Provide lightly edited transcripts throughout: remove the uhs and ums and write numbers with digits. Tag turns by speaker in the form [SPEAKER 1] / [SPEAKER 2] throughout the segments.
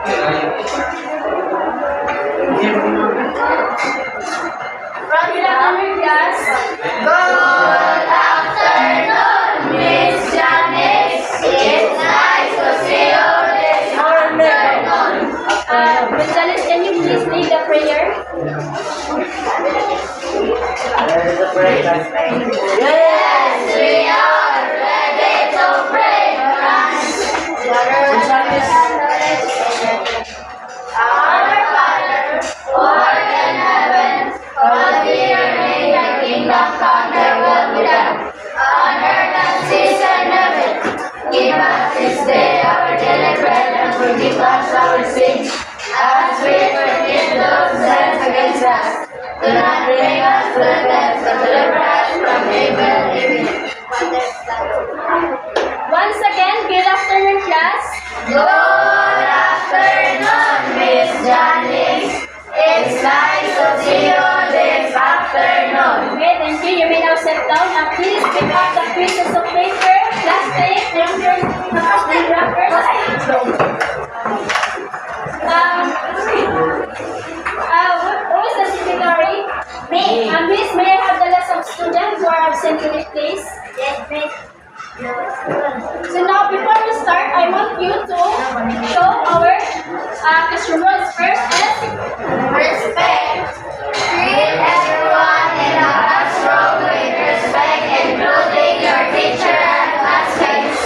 [SPEAKER 1] From the other class, good afternoon, Miss Janice. It's nice to see you this afternoon.
[SPEAKER 2] Miss Janice, can you please lead the prayer?
[SPEAKER 1] Yes, we are ready to pray. Our Father, who art in heaven, hallowed be your name. Thy kingdom come, thy will be done, on earth as it is in heaven. Give us this day our daily bread, and forgive us our sins, as we forgive those who sin against us. Do not bring us to the test, but deliver us from evil. Amen.
[SPEAKER 2] Once again, good afternoon, class.
[SPEAKER 1] Good afternoon, Miss Janice. It's nice to see you this afternoon.
[SPEAKER 2] Okay, thank you. You may now sit down. Please pick up the pieces of paper, plastic, numbers, and wrappers. Who is the secretary?
[SPEAKER 1] Me.
[SPEAKER 2] Miss, may I have the list of students who are absent today, please?
[SPEAKER 1] Yes, Miss.
[SPEAKER 2] So now, before we start, I want you to show our classroom rules. First is
[SPEAKER 1] Respect. Treat everyone in the classroom with respect, including your teacher and classmates.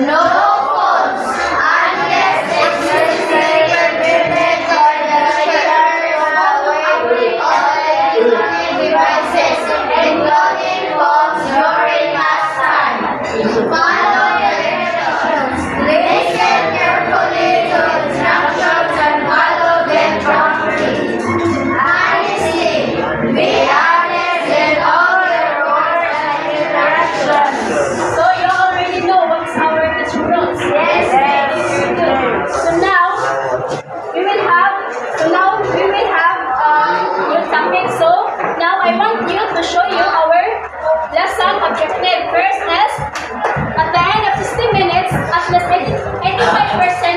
[SPEAKER 1] No phones unless explicitly permitted for the lecturer away all electronic devices, including phones during class time. Follow the directions. Listen carefully to instructions and follow them properly. Honesty. Be honest in all your words and interactions.
[SPEAKER 2] So you already know what's our classroom rules.
[SPEAKER 1] Yes,
[SPEAKER 2] So now we will have new topic. So now I want you to show you our lesson objective. First is at the end of 60 minutes, at least 85%